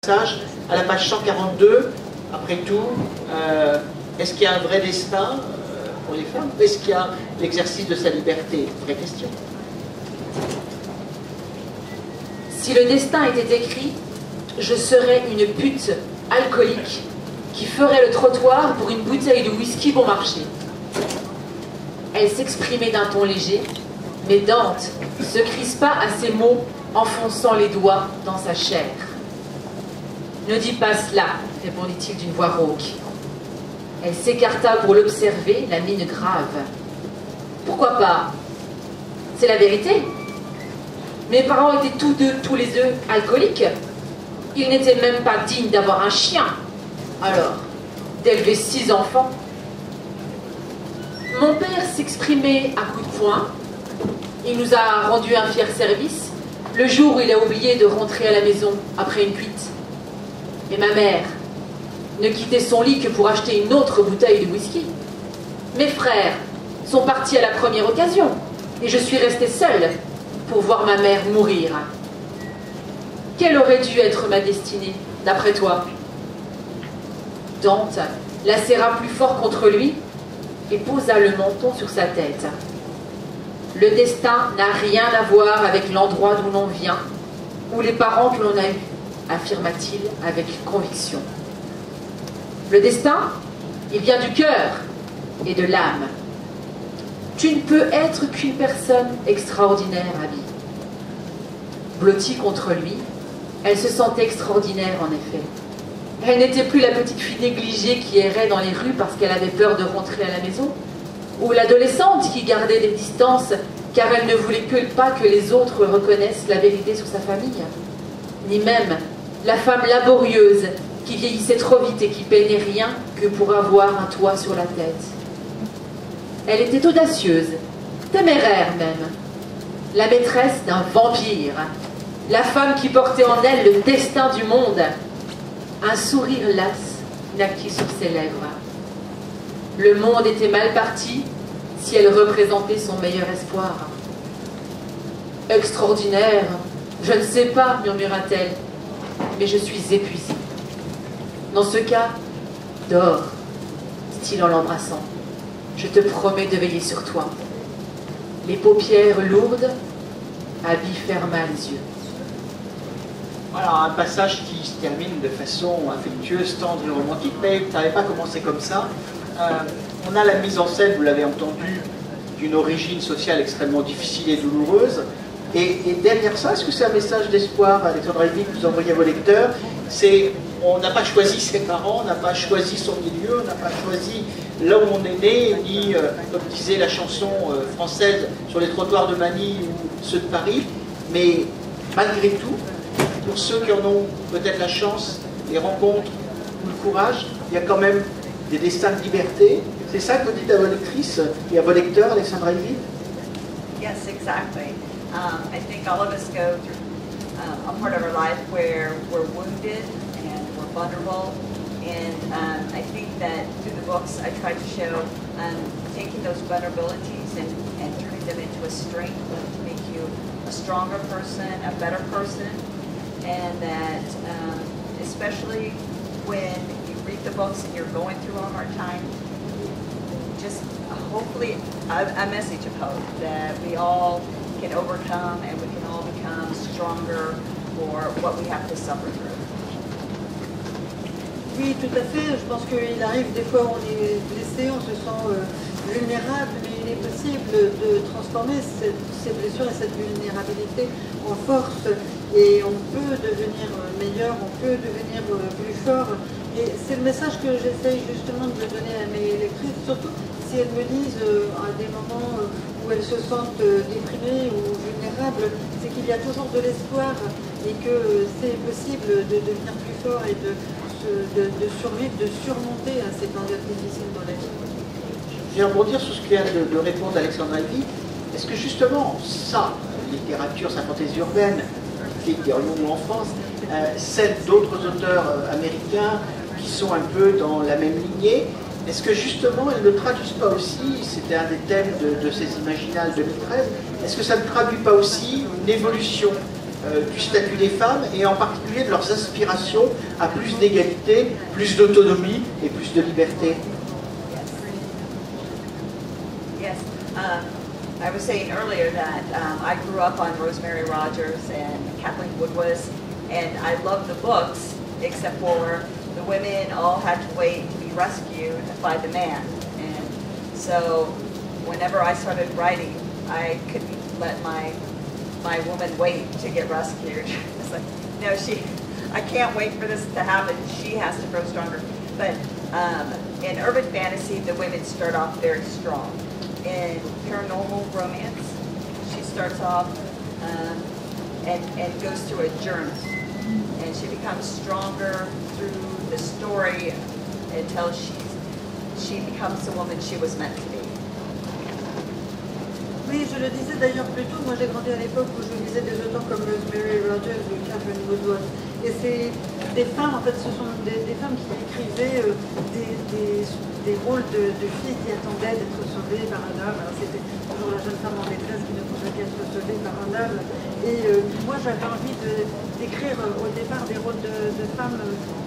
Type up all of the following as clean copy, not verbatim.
À la page 142, après tout, est-ce qu'il y a un vrai destin pour les femmes? Est-ce qu'il y a l'exercice de sa liberté? Vraie question. Si le destin était écrit, je serais une pute alcoolique qui ferait le trottoir pour une bouteille de whisky bon marché. Elle s'exprimait d'un ton léger, mais Dante se crispa à ces mots, enfonçant les doigts dans sa chair. « Ne dis pas cela, répondit-il d'une voix rauque. Elle s'écarta pour l'observer, la mine grave. « Pourquoi pas? C'est la vérité. Mes parents étaient tous les deux alcooliques. Ils n'étaient même pas dignes d'avoir un chien. Alors, d'élever 6 enfants. Mon père s'exprimait à coups de poing. Il nous a rendu un fier service le jour où il a oublié de rentrer à la maison après une cuite. Et ma mère ne quittait son lit que pour acheter une autre bouteille de whisky. Mes frères sont partis à la première occasion et je suis restée seule pour voir ma mère mourir. Quelle aurait dû être ma destinée, d'après toi? » Dante la serra plus fort contre lui et posa le menton sur sa tête. « Le destin n'a rien à voir avec l'endroit d'où l'on vient ou les parents que l'on a eus, affirma-t-il avec conviction. Le destin, il vient du cœur et de l'âme. Tu ne peux être qu'une personne extraordinaire, Abby. » Blottie contre lui, elle se sentait extraordinaire en effet. Elle n'était plus la petite fille négligée qui errait dans les rues parce qu'elle avait peur de rentrer à la maison, ou l'adolescente qui gardait des distances car elle ne voulait pas que les autres reconnaissent la vérité sur sa famille, ni même la femme laborieuse qui vieillissait trop vite et qui peinait rien que pour avoir un toit sur la tête. Elle était audacieuse, téméraire même, la maîtresse d'un vampire, la femme qui portait en elle le destin du monde. Un sourire las naquit sur ses lèvres. Le monde était mal parti si elle représentait son meilleur espoir. « Extraordinaire, je ne sais pas, murmura-t-elle, mais je suis épuisée. Dans ce cas, dors, dit-il en l'embrassant. Je te promets de veiller sur toi. » Les paupières lourdes, Abby ferma les yeux. Voilà un passage qui se termine de façon affectueuse, tendre et romantique, mais ça n'avait pas commencé comme ça. On a la mise en scène, vous l'avez entendu, d'une origine sociale extrêmement difficile et douloureuse. Et derrière ça, est-ce que c'est un message d'espoir, Alexandra Lvy, que vous envoyez à vos lecteurs? C'est, on n'a pas choisi ses parents, on n'a pas choisi son milieu, on n'a pas choisi là où on est né, ni, comme disait la chanson française, sur les trottoirs de Manille ou ceux de Paris, mais malgré tout, pour ceux qui en ont peut-être la chance, les rencontres ou le courage, il y a quand même des destins de liberté. C'est ça que vous dites à vos lectrices et à vos lecteurs, Alexandra Lvy? Yes, exactly. I think all of us go through a part of our life where we're wounded and we're vulnerable. And I think that through the books I try to show taking those vulnerabilities and turning them into a strength to make you a stronger person, a better person. And that especially when you read the books and you're going through a hard time, just hopefully a message of hope that we all can overcome and we can all become stronger for what we have to suffer through. Oui, tout à fait. Je pense qu'il arrive des fois où on est blessé, on se sent vulnérable, mais il est possible de transformer ces blessures et cette vulnérabilité en force. Et on peut devenir meilleur, on peut devenir plus fort. Et c'est le message que j'essaye justement de donner à mes lectrices, surtout si elles me disent à des moments où elles se sentent déprimées ou vulnérables, c'est qu'il y a toujours de l'espoir et que c'est possible de devenir plus fort et de survivre, de surmonter ces périodes difficiles dans la vie. Je viens rebondir sur ce que vient de répondre Alexandra Lvy. Est-ce que justement, ça, littérature, sa fantaisie urbaine, dirions-nous en France, celle d'autres auteurs américains qui sont un peu dans la même lignée, est-ce que justement elles ne traduisent pas aussi, c'était un des thèmes de ces Imaginales 2013, est-ce que ça ne traduit pas aussi une évolution du statut des femmes et en particulier particulier de leurs aspirations à plus d'égalité, plus d'autonomie et plus de liberté. Yes. I was saying earlier that I grew up on Rosemary Rogers and Kathleen Woodward, and I love the books, except for the women all had to wait to be rescued by the man. And so whenever I started writing, I couldn't let my woman wait to get rescued. It's like, no, I can't wait for this to happen. She has to grow stronger. But in urban fantasy, the women start off very strong. In paranormal romance, she starts off and goes through a journey. And she becomes stronger through the story until she becomes the woman she was meant to be. Oui, je le disais d'ailleurs plus tôt, moi j'ai grandi à l'époque où je lisais des auteurs comme Rosemary Rogers ou Kathleen Woodward. Et c'est des femmes, en fait, ce sont des femmes qui écrivaient des rôles de filles qui attendaient d'être sauvées par un homme. Alors c'était toujours la jeune femme en détresse qui ne pouvait qu'être sauvée par un homme. Et moi j'avais envie d'écrire au départ des rôles de femmes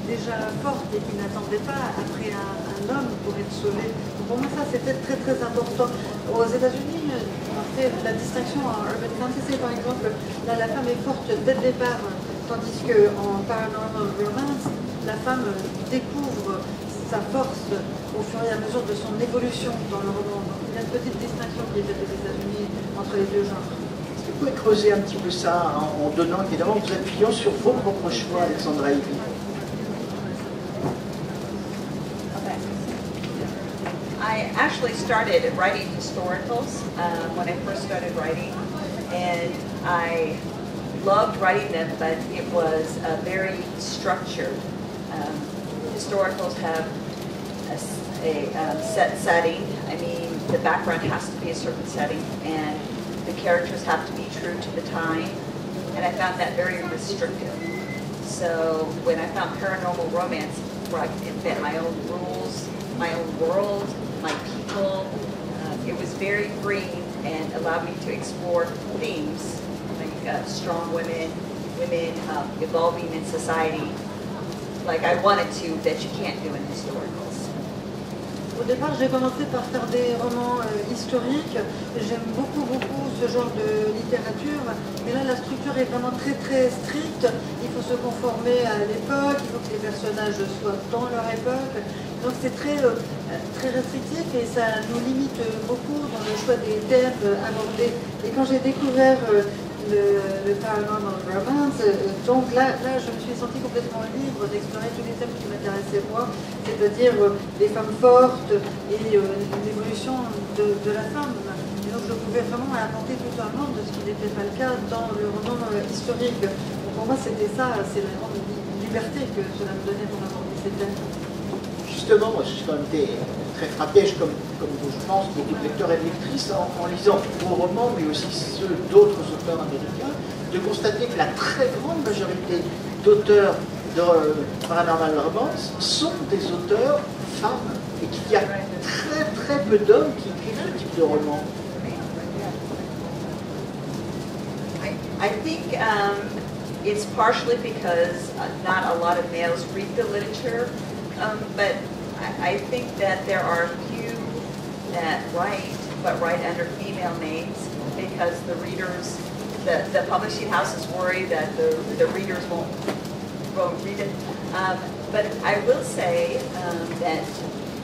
déjà fortes et qui n'attendaient pas après un homme pour être sauvées. Pour moi ça c'était très très important. Aux États-Unis, on fait la distinction en urban fantasy par exemple, là la femme est forte dès le départ, tandis qu'en paranormal romance, la femme découvre sa force au fur et à mesure de son évolution dans le roman. Donc il y a une petite distinction qui est faite aux États-Unis entre les deux genres. Est-ce que vous pouvez creuser un petit peu ça en donnant évidemment, vous appuyant sur vos propres choix, Alexandra Ivy? I actually started writing historicals when I first started writing, and I loved writing them, but it was very structured. Historicals have a set setting. I mean, the background has to be a certain setting, and the characters have to be true to the time, and I found that very restrictive. So when I found paranormal romance, where I could invent my own rules, my own world, my people, it was very freeing and allowed me to explore themes like strong women evolving in society, like I wanted to, that you can't do in historicals. Au départ, j'ai commencé par faire des romans historiques. J'aime beaucoup ce genre de littérature. Mais là, la structure est vraiment très très stricte. Il faut se conformer à l'époque, il faut que les personnages soient dans leur époque. Donc c'est très restrictif et ça nous limite beaucoup dans le choix des thèmes abordés. Et quand j'ai découvert le paranormal romance, donc là je me suis sentie complètement libre d'explorer tous les thèmes qui m'intéressaient moi, c'est-à-dire les femmes fortes et l'évolution de la femme. Et donc je pouvais vraiment inventer tout un monde, ce qui n'était pas le cas dans le roman historique. Donc pour moi c'était ça, c'est la grande liberté que cela me donnait pour aborder ces thèmes. Justement, moi j'ai quand même été très frappé, comme vous, je pense, beaucoup de lecteurs et de lectrices, en lisant vos romans, mais aussi ceux d'autres auteurs américains, de constater que la très grande majorité d'auteurs de paranormal romance sont des auteurs femmes, et qu'il y a très peu d'hommes qui écrivent ce type de roman. I think it's partially because not a lot of males read the literature, but I think that there are a few that write, but write under female names because the readers, the publishing houses worry that the readers won't read it. But I will say that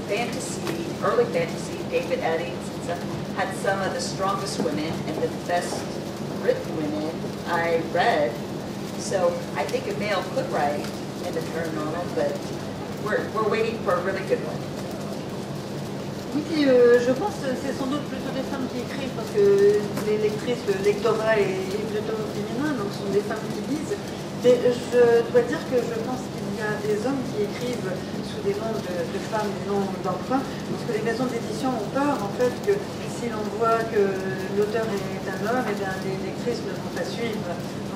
fantasy, early fantasy, David Eddings and stuff, had some of the strongest women and the best written women I read. So I think a male could write in the paranormal, but we're waiting for a really good one. Oui, je pense que c'est sans doute plutôt des femmes qui écrivent parce que les lectrices, le lectorat est plutôt féminin, donc ce sont des femmes qui lisent. Mais je dois dire que je pense qu'il y a des hommes qui écrivent sous des noms de femmes, des noms d'emprunt, parce que les maisons d'édition ont peur en fait que si l'on voit que l'auteur est un homme, et bien les lectrices ne vont pas suivre.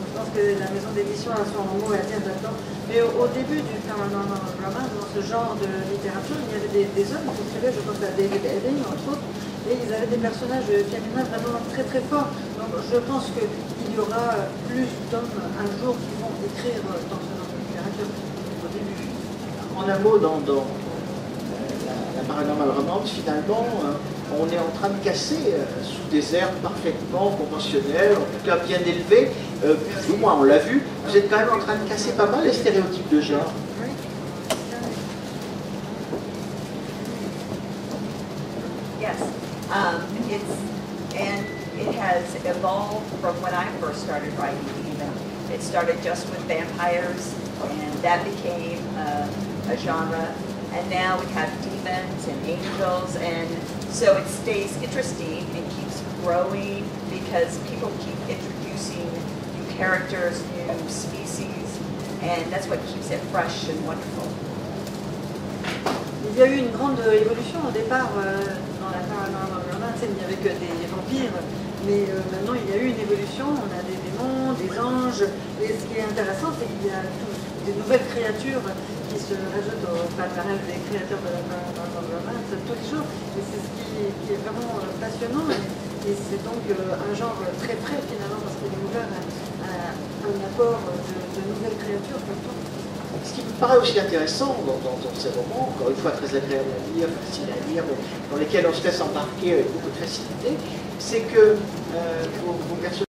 Je pense que la maison d'édition a son mot à dire là-dedans. Mais au début du paranormal romance, dans ce genre de littérature, il y avait des hommes qui écrivaient, je pense à David Eddings entre autres, et ils avaient des personnages féminins vraiment très forts. Donc je pense qu'il y aura plus d'hommes un jour qui vont écrire dans ce genre. un mot, dans la paranormal romance, finalement, on est en train de casser sous des airs parfaitement conventionnels, en tout cas bien élevés, plus ou moins, on l'a vu, vous êtes quand même en train de casser pas mal les stéréotypes de genre. Yes, and it has evolved from when I first started writing even. It started just with vampires, and that became a genre, and now we have demons and angels, and so it stays interesting and keeps growing because people keep introducing new characters, new species, and that's what keeps it fresh and wonderful. Il y a eu une grande évolution au départ dans la paranormal romance, il n'y avait que des vampires, mais maintenant il y a eu une évolution, on a des démons, des anges, et ce qui est intéressant c'est qu'il y a des nouvelles créatures qui se rajoutent au palmarès des créateurs de la paranormal romance tous les jours, et c'est ce qui est vraiment passionnant, et c'est donc un genre très frais finalement parce qu'il est ouvert à un apport de nouvelles créatures tout le temps. Ce qui me paraît aussi intéressant dans ces romans, encore une fois très agréable à lire, facile à lire, mais dans lesquels on se laisse embarquer avec beaucoup de facilité, c'est que vos personnages